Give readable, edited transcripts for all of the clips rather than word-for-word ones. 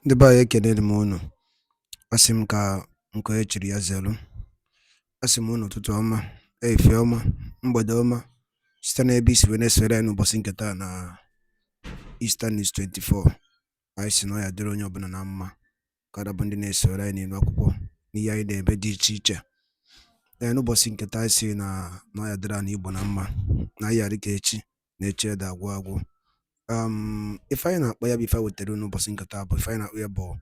Ndị be anyị ekenere m unu. Asị m ka nke e chiri ya zelu. Asị m unu ụtụtụ ọma, ehihie ọma, mgbede ọma, site n'ebe isi wee na-esore anyị n'ụbọchị nke taa na Eastern News 24. Anyị si na ọ ya dịrị onye ọbụla na mma ka bụ ndị na-esore anyị n'ilu akwụkwọ n'ihe anyị na-ebe dị iche iche. N'ụbọchị nke taa anyị si na ọ ya dịrị anyị Igbo na mma, na anyị yarị ka echi na echi ede agwụ agwụ. Ife anyị na-akpọ ya bụ ife wetara n'ụbọchị nke taa bụ ife anyị na-akpọ ya bụ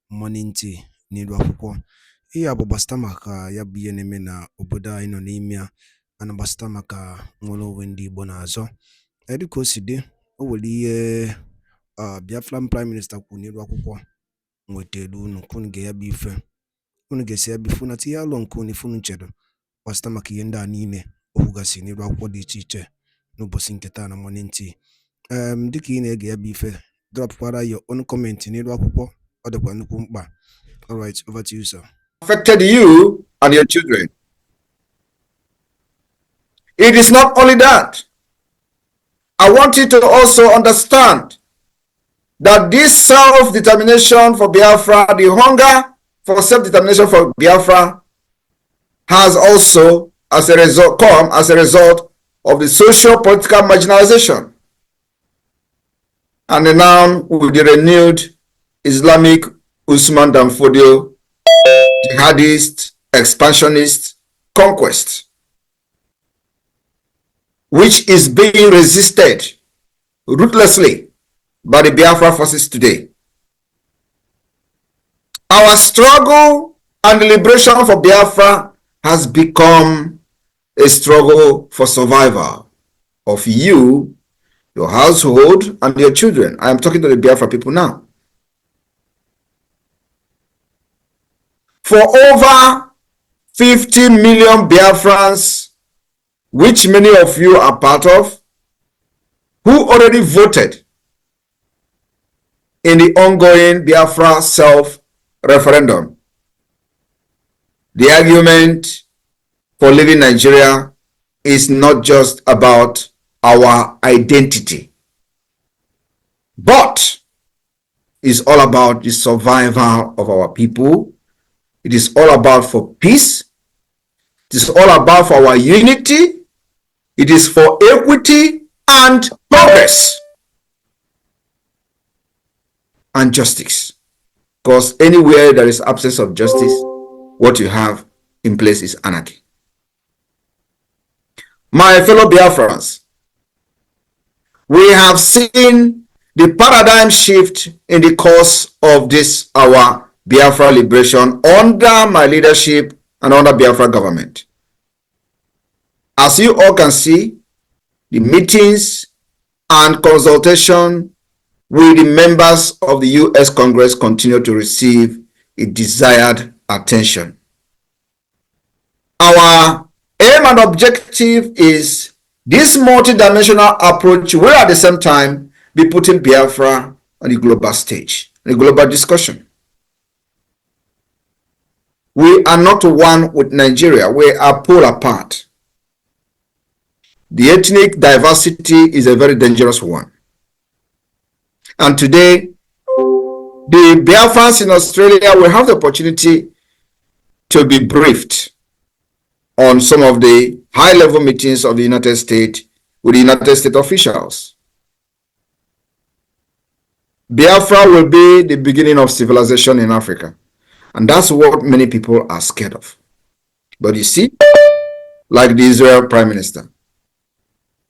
morning tea n'ilu akwụkwọ. Ihe a bụ gbasịta maka ya bụ ihe na-eme na obodo anyị nọ n'ime ya, ana gbasịta maka nwere onwe ndị Igbo na-azọ. Dịka o si dị, o nwere ihe Biafran Prime Minister kwuru n'ilu akwụkwọ nwetara unu ka unu ga-ya bụ ife, unu ga-esi ya bụ ife na tinye alụ nke unu ife unu chere gbasịta maka ihe ndị a niile o kwugasị n'ilu akwụkwọ dị iche iche n'ụbọchị nke taa na morning tea. Dịka ị na-ege ya bụ ife, dropkwara your own comment n'ilu akwụkwọ, ọ dịkwa nnukwu mkpa. All right, over to you, sir. Affected you and your children. It is not only that. I want you to also understand that this self-determination for Biafra, the hunger for self-determination for Biafra, has also come as a result of the social-political marginalization and now with the renewed Islamic Usman Dan Fodio jihadist, expansionist conquest, which is being resisted ruthlessly by the Biafra forces today. Our struggle and the liberation for Biafra has become a struggle for survival of you, your household, and your children. I am talking to the Biafra people now. For over 50 million Biafrans, which many of you are part of, who already voted in the ongoing Biafra self-referendum. The argument for leaving Nigeria is not just about our identity, but is all about the survival of our people. It is all about for peace. It is all about for our unity. It is for equity and progress and justice. Because anywhere there is absence of justice, what you have in place is anarchy. My fellow Biafrans, we have seen the paradigm shift in the course of this our Biafra liberation under my leadership and under Biafra government. As you all can see, the meetings and consultation with the members of the U.S. Congress continue to receive a desired attention. Our aim and objective is this multidimensional approach will at the same time be putting Biafra on the global stage, the global discussion. We are not one with Nigeria. We are pulled apart. The ethnic diversity is a very dangerous one. And today, the Biafrans in Australia will have the opportunity to be briefed on some of the high-level meetings of the United States with the United States officials. Biafra will be the beginning of civilization in Africa. And that's what many people are scared of. But you see, like the Israel Prime Minister,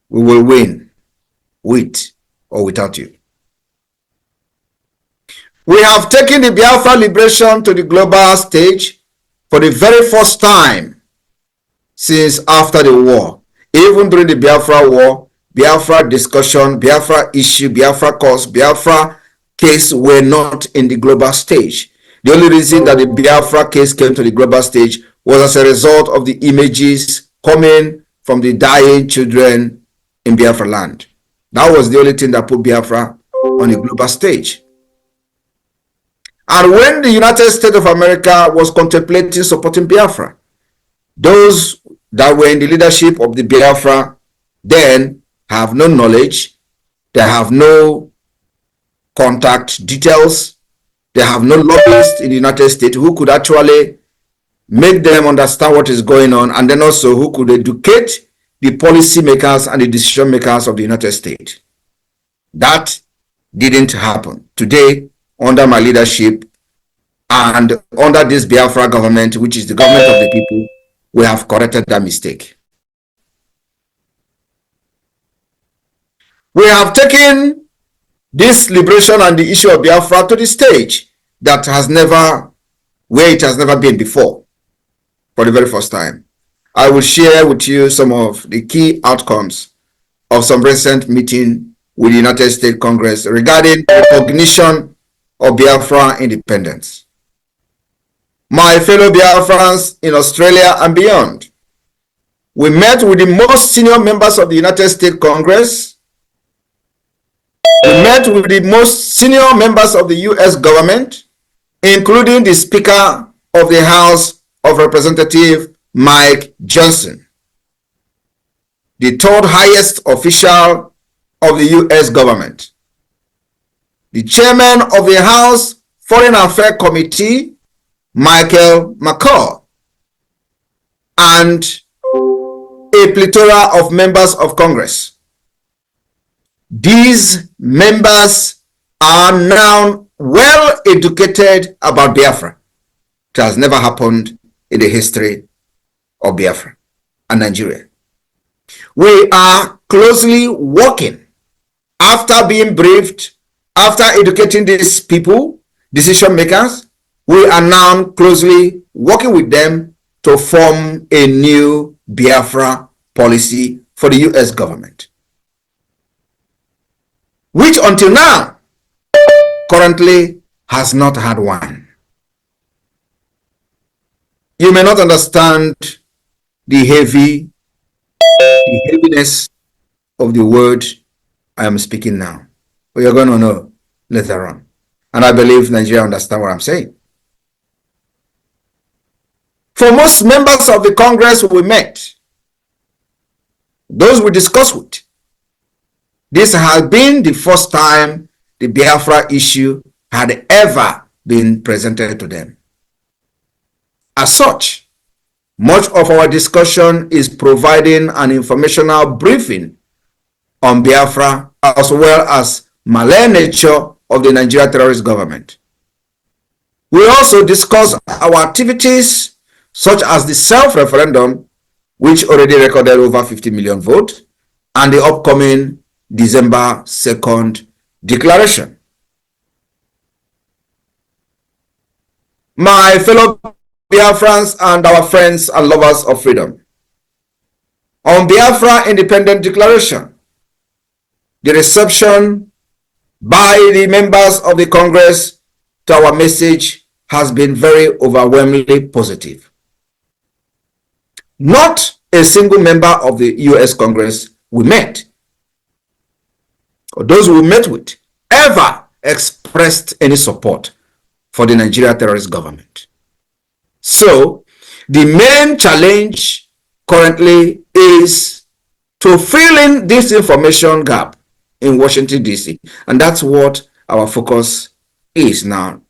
we will win with or without you. We have taken the Biafra liberation to the global stage for the very first time since after the war. Even during the Biafra war, Biafra discussion, Biafra issue, Biafra cause, Biafra case were not in the global stage. The only reason that the Biafra case came to the global stage was as a result of the images coming from the dying children in Biafra land. That was the only thing that put Biafra on the global stage. And when the United States of America was contemplating supporting Biafra, those that were in the leadership of the Biafra then have no knowledge, they have no contact details, They have no lobbyists in the United States who could actually make them understand what is going on, and then also who could educate the policy makers and the decision makers of the United States. That didn't happen. Today, under my leadership and under this Biafra government, which is the government of the people, we have corrected that mistake. We have taken this liberation and the issue of Biafra to the stage that has never, where it has never been before, for the very first time. I will share with you some of the key outcomes of some recent meeting with the United States Congress regarding recognition of Biafra independence. My fellow Biafrans in Australia and beyond, we met with the most senior members of the United States Congress. We met with the most senior members of the U.S. government, including the Speaker of the House of Representatives, Mike Johnson, the third highest official of the U.S. government, the chairman of the House Foreign Affairs Committee, Michael McCall, and a plethora of members of Congress. These members are now well educated about Biafra. It has never happened in the history of Biafra and Nigeria. We are closely working after being briefed, after educating these people, decision makers. We are now closely working with them to form a new Biafra policy for the U.S. government, which until now currently has not had one. You may not understand the heaviness of the word I am speaking now, but you're going to know later on. And I believe Nigeria understand what I'm saying. For most members of the Congress we met, those we discussed with, this has been the first time the Biafra issue had ever been presented to them. As such, much of our discussion is providing an informational briefing on Biafra as well as Malay nature of the Nigeria terrorist government. We also discuss our activities such as the self-referendum, which already recorded over 50 million votes, and the upcoming December 2nd declaration. My fellow Biafrans and our friends and lovers of freedom, on Biafra Independent Declaration, the reception by the members of the Congress to our message has been very overwhelmingly positive. Not a single member of the U.S. Congress we met, or those we met with, ever expressed any support for the Nigeria terrorist government. So, the main challenge currently is to fill in this information gap in Washington, D.C. And that's what our focus is now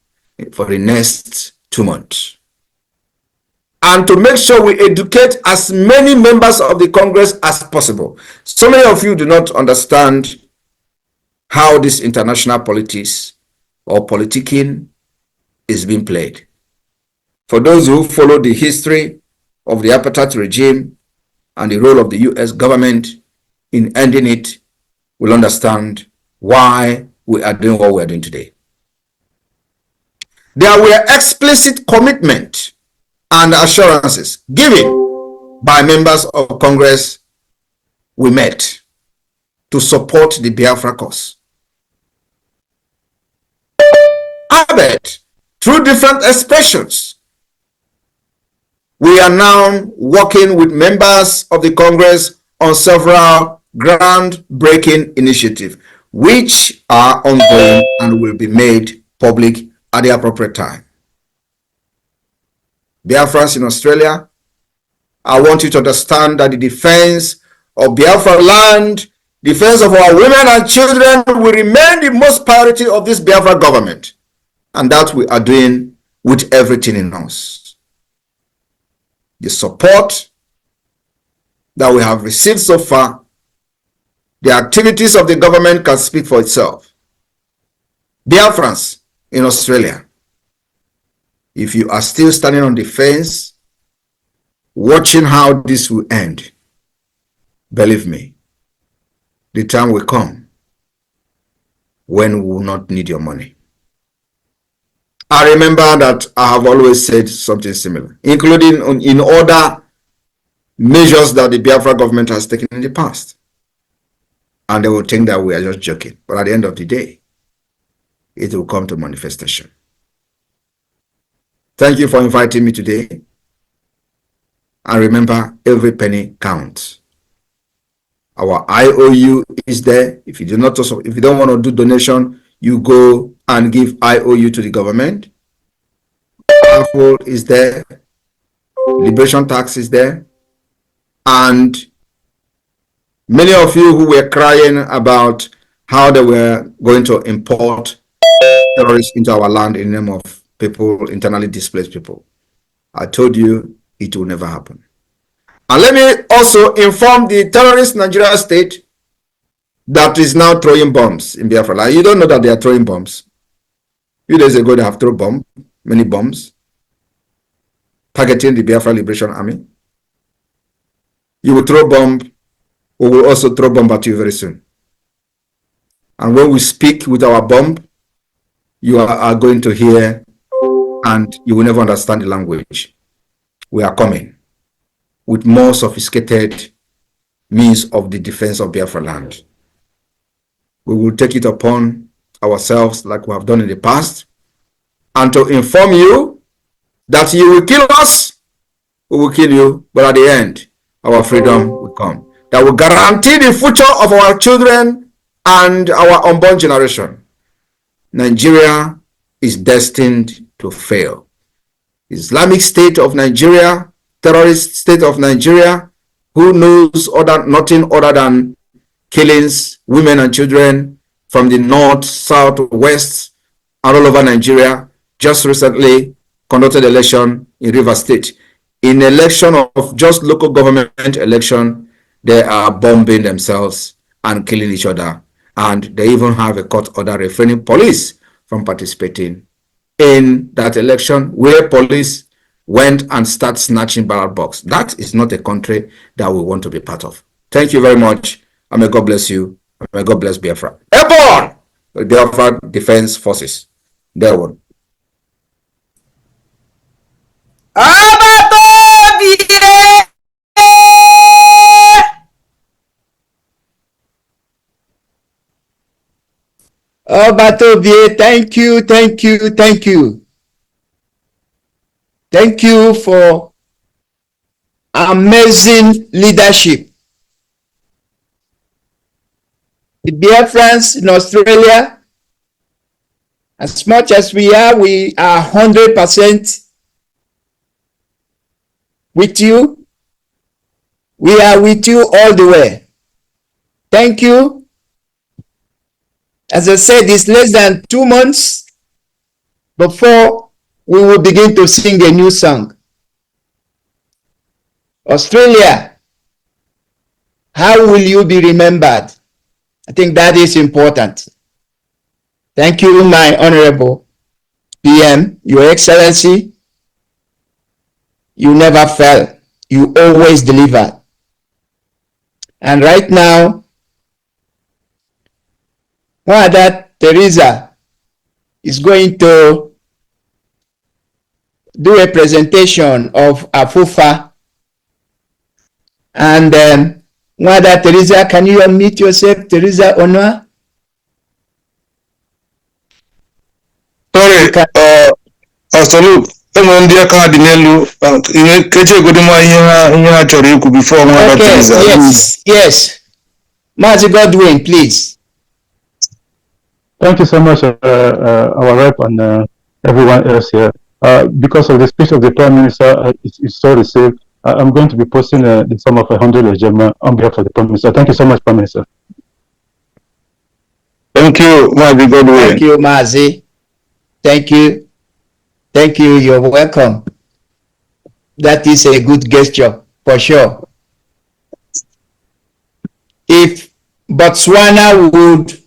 for the next 2 months. And to make sure we educate as many members of the Congress as possible. So many of you do not understand how this international politics or politicking is being played. For those who follow the history of the apartheid regime and the role of the U.S. government in ending it, will understand why we are doing what we are doing today. There were explicit commitment and assurances given by members of Congress we met to support the Biafra cause. Albeit, through different expressions, we are now working with members of the Congress on several groundbreaking initiatives, which are ongoing and will be made public at the appropriate time. Biafrans in Australia, I want you to understand that the defense of Biafra land, defense of our women and children will remain the most priority of this Biafra government. And that we are doing with everything in us. The support that we have received so far, the activities of the government can speak for itself. Biafrans in Australia, if you are still standing on the fence, watching how this will end, believe me, the time will come when we will not need your money. I remember that I have always said something similar, including in other measures that the Biafra government has taken in the past. And they will think that we are just joking. But at the end of the day, it will come to manifestation. Thank you for inviting me today. And remember, every penny counts. Our IOU is there. If you don't want to do donation, you go and give IOU to the government. Powerful is there. Liberation tax is there. And many of you who were crying about how they were going to import terrorists into our land in the name of people, internally displaced people, I told you it will never happen. And let me also inform the terrorist Nigeria state that is now throwing bombs in Biafra. Like, you don't know that they are throwing bombs. A few days ago, they have thrown many bombs, targeting the Biafra Liberation Army. You will throw bomb, we will also throw bomb at you very soon. And when we speak with our bomb, you are going to hear and you will never understand the language. We are coming with more sophisticated means of the defense of Biafra land. We will take it upon ourselves like we have done in the past, and to inform you that you will kill us, we will kill you, but at the end, our freedom will come. That will guarantee the future of our children and our unborn generation. Nigeria is destined to fail. Islamic State of Nigeria, terrorist state of Nigeria, who knows nothing other than killings, women and children from the north, south, west, and all over Nigeria, just recently conducted election in Rivers State. In election of just local government election, they are bombing themselves and killing each other. And they even have a court order refraining police from participating in that election, where police went and started snatching ballot box. That is not a country that we want to be part of. Thank you very much. And may God bless you. And may God bless Biafra. Airborne! The Biafra Defense Forces. There one. Obatobie, thank you, thank you, thank you. Thank you for amazing leadership. The Biafrans in Australia, as much as we are 100% with you. We are with you all the way. Thank you. As I said, it's less than 2 months before we will begin to sing a new song. Australia, how will you be remembered? I think that is important. Thank you, my Honorable PM, Your Excellency. You never fail. You always deliver. And right now, that Teresa is going to do a presentation of Afufa. And that Teresa, can you unmute yourself, Teresa Onwa? Sorry, Salute. Yes, Mazi Godwin, please. Thank you so much, our rep and everyone else here. Because of the speech of the Prime Minister, it's so received. I'm going to be posting the sum of 100 Ejema on behalf of the Prime Minister. Thank you so much, Prime Minister. Thank you, Mazi Godwin. Thank you, Mazi. Thank you. Thank you. You're welcome. That is a good gesture for sure. If Botswana would,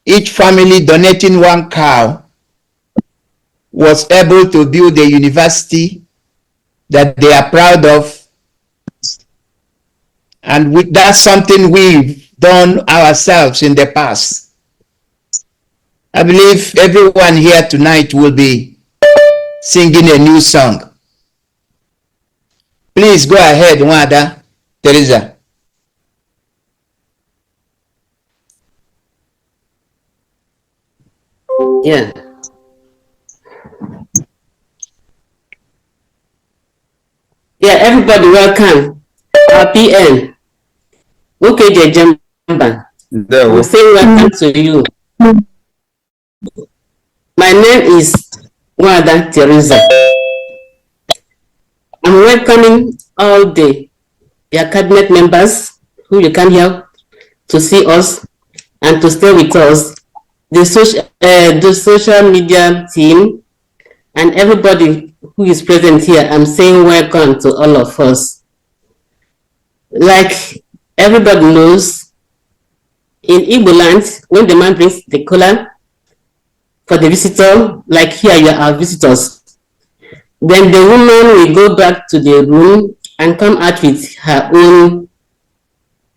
each family donating 1 cow, was able to build a university that they are proud of, and that's something we've done ourselves in the past. I believe everyone here tonight will be singing a new song. Please go ahead, Wanda, Teresa. Yeah. Yeah, everybody welcome. Our PN. Okay, Jemba. We say welcome to you. My name is Wanda Teresa. I'm welcoming all your cabinet members who you come here to see us and to stay with us, the social media team, and everybody who is present here. I'm saying welcome to all of us. Like everybody knows, in Igbo land, when the man brings the kola for the visitor, like here you are our visitors, then the woman will go back to the room and come out with her own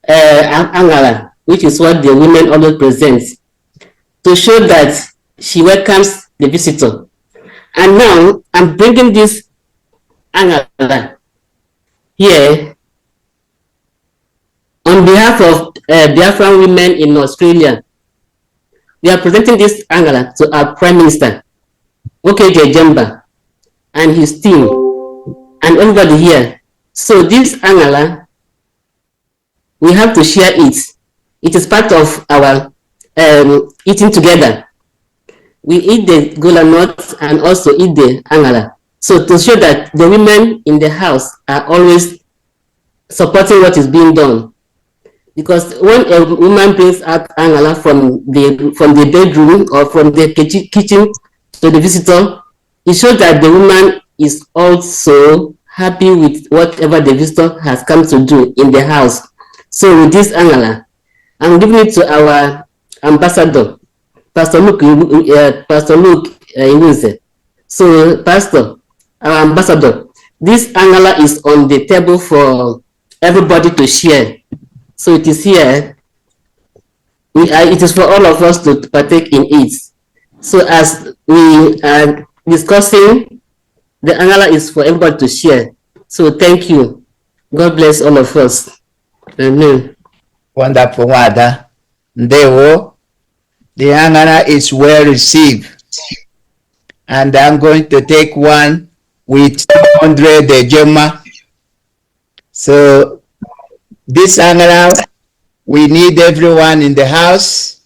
angala, which is what the women always present, to show that she welcomes the visitor. And now I'm bringing this angala here on behalf of Biafran women in Australia. We are presenting this angala to our Prime Minister, Okeje Jemba, and his team, and everybody here. So this angala, we have to share it. It is part of our eating together. We eat the gola nuts and also eat the angala. So to show that the women in the house are always supporting what is being done. Because when a woman brings out angala from the bedroom or from the kitchen to the visitor, it shows that the woman is also happy with whatever the visitor has come to do in the house. So with this angala, I'm giving it to our ambassador, Pastor Luke Iwuze. So Pastor, our ambassador, this angala is on the table for everybody to share. So it is here. It is for all of us to partake in it. So as we are discussing, the angala is for everybody to share. So thank you. God bless all of us. Amen. Wonderful, Wanda. Ndewo. The angala is well received. And I'm going to take one with 200 Gemma. So this angala, we need everyone in the house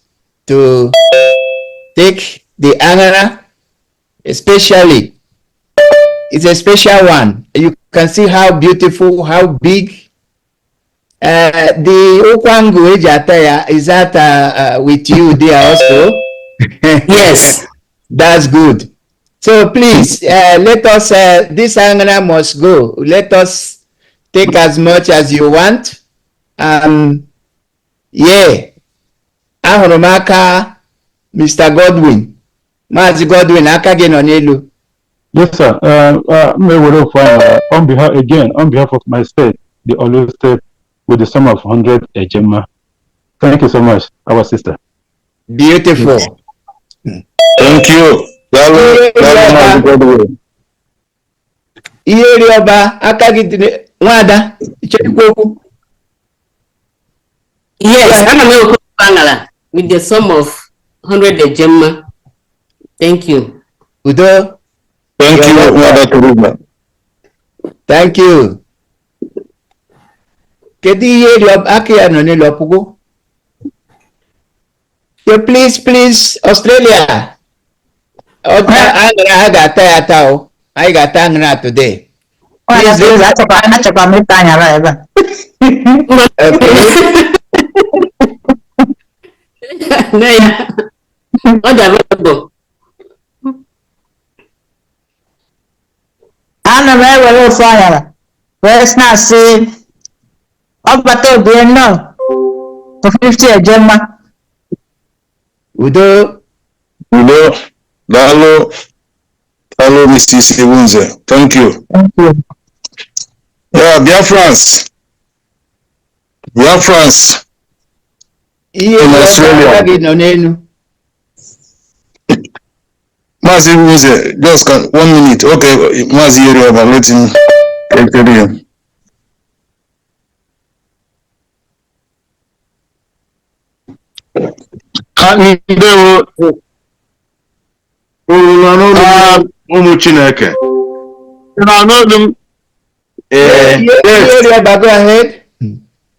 to take the angala, especially, it's a special one. You can see how beautiful, how big. The Okwangu Ejataya, is that with you there also? Yes. That's good. So please, let us, this angana must go. Let us take as much as you want. Yeah. Ahurumaka, Mr. Godwin. Mazi Godwin, akage no n'elu. Yes, sir. On behalf of my state, the Olu State, with the sum of 100 Ejema. Thank you so much, our sister. Beautiful. Thank you. Ihe rịọba aka gị nwada ichekwa okwu. Yes, I'm a angala with the sum of 100 Ejema. Thank you. Udo. Thank you, Wanda Teresa. Thank you. Kedu ihe rịọba aka ya nọ n'elu ọpụgụ? Please, Australia. Angara ha ga-ata ya ata o. Anyị ga-ata angara today. Please, achọkwa m ịta anyara ebe a. Ọ dị available. ana m ewere ofu anyara wee sị na-asị ọbata obie nnọọ 50 ejemma. Udo. Udo. Dalo. Hello, Mrs. Iwunze. Thank you. Thank you. Yeah, Biafrans. Biafrans. In Australia. Mazi Iwunze, just 1 minute. Okay, Mazi Yoruba, let him tell you. Ndewo ụmụ Chineke. Go ahead.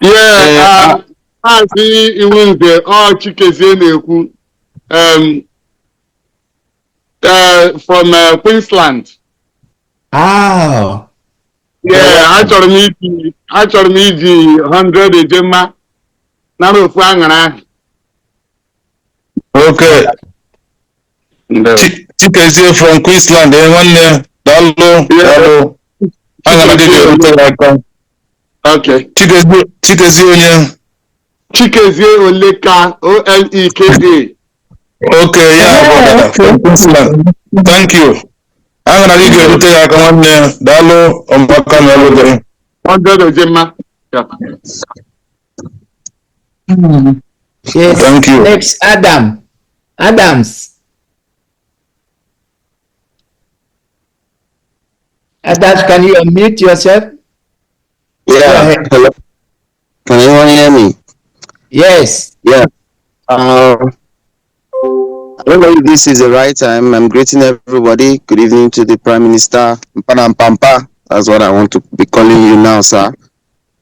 Yeah, Maazị Iwunze Chikezie na-ekwu from Queensland. Oh. Yeah, achọrọ m iji 100 ejemma nara ofu aṅara ahụ. Okay. Chikezie from Queensland, nwanne daalụ. Aṅara gị ga-erute aka. Okay. Chikezie onye? Chikezie Oleka, Oleka. Okay, yeah, from Queensland. Thank you. Aṅara gị ga-erute aka nwanne daalụ ọmaka na ọlụ gị. 100 ejemma. Yes. Thank you. Next, Adams. Adams, can you unmute yourself? Yeah. Hello. Can anyone hear me? Yes. Yeah. I don't know if this is the right time. I'm greeting everybody. Good evening to the Prime Minister. Pampa. That's what I want to be calling you now, sir.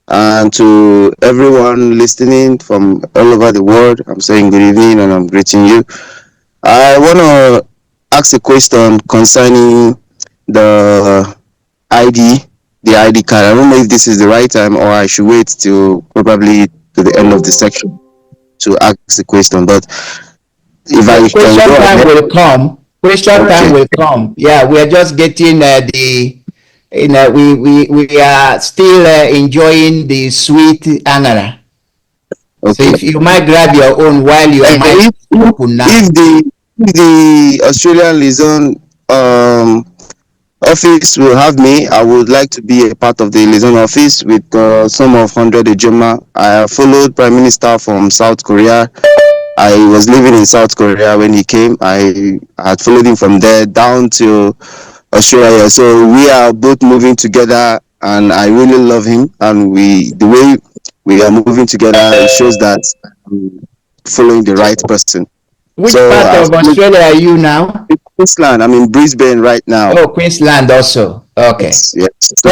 And to everyone listening from all over the world, I'm saying good evening and I'm greeting you. I want to ask a question concerning the ID card. I don't know if this is the right time or I should wait till probably to the end of the section to ask the question. But if I question can go time ahead. will come. Question time will come. Yeah, we are just getting we are still enjoying the sweet angara. Okay. So if you might grab your own while you are open now. If the Australian liaison office will have me, I would like to be a part of the liaison office with some of 100 ejema. I followed Prime Minister from South Korea. I was living in South Korea when he came. I had followed him from there down to Australia. So we are both moving together, and I really love him. And the way we are moving together, it shows that I'm following the right person. Which part of Australia are you now? Queensland. I'm in Brisbane right now. Oh, Queensland also. Okay. Yes. So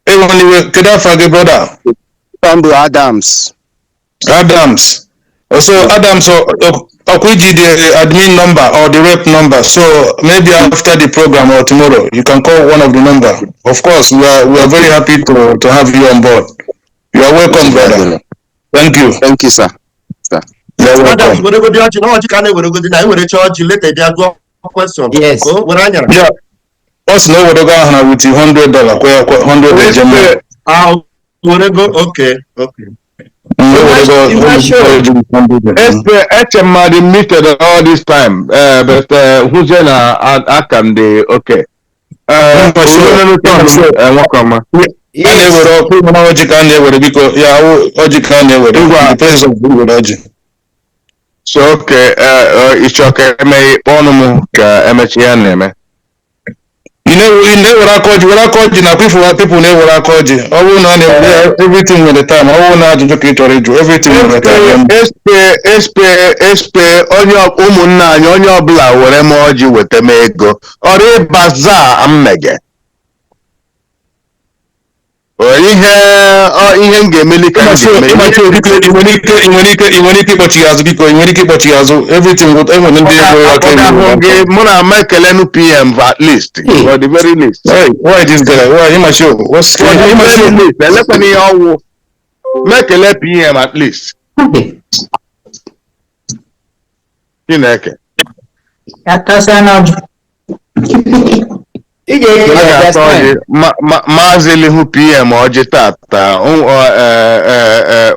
Could I forget, brother? Adams. So Adams, the admin number or the rep number. So maybe after the program or tomorrow, you can call one of the number. Of course, we are very happy to have you on board. You are welcome, brother. Thank you. Thank you, sir. You're welcome. Yes. Yeah. Us know what they're with $100. Okay. HMD meted all this time, but who's in I can the okay. So okay, it's okay. May onomu ka MHN. You know what I called you now. People know what I called you. I will not everything with the time. I will not do everything with the time. SP onye ụmụnna anyị onye ọbụla were m ọjị weta m ego ọrụ ịbaza mmege ihe m ga-emeli ka nwere ike ịkpọchi azụ everything with enwere ndị ego mụ na ama ekelenu PM at least or the very least. Why this guy? Why you show? What's elekwana ihe ọwụ mekele PM at least. Chineke. ị ga-eke a ya, ga-ata ọjị understand? maazị elihu pm ọjị tata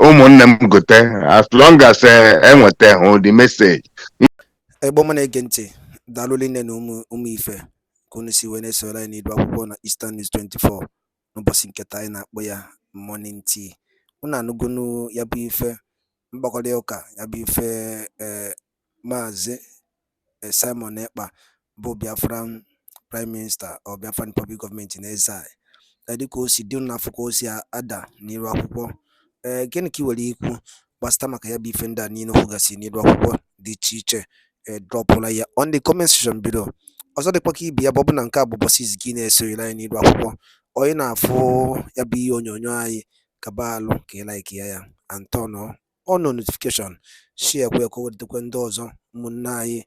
ụmụnne m gote as long as enweta hụ the message. Egbo m na-ege ntị, daalụ nne na ụmụ ife ka unu si wee na-esoro anyị n'idu akwụkwọ na Eastern News 24 n'ụbọchị nketa anyị na-akpọ ya morning tea. Unu anụgonu ya bụ ife mgbakọrịta ụka ya bụ ife maazị Simon Ekpa bụ Biafran Prime Minister or Biafran Public Government na-eze anyị dịka o si dị n'afọ ka o si ada n'iru akwụkwọ. Gịnị ka ị nwere ikwu gbasịta maka ya bụ ife ndị a niile kwugasị n'iru akwụkwọ dị iche iche dropụla ya on the comment section below. Ọzọ dịkwa ka ibi ya bụ na nke a bụ ụbọchị izu gị na-esorela anyị n'iru akwụkwọ, onye na-afụ ya bụ ihe onyonyo anyị kaba alụ ka ị like ya and turn on notification, share kwe ka o wetakwa ndị ọzọ ụmụnne anyị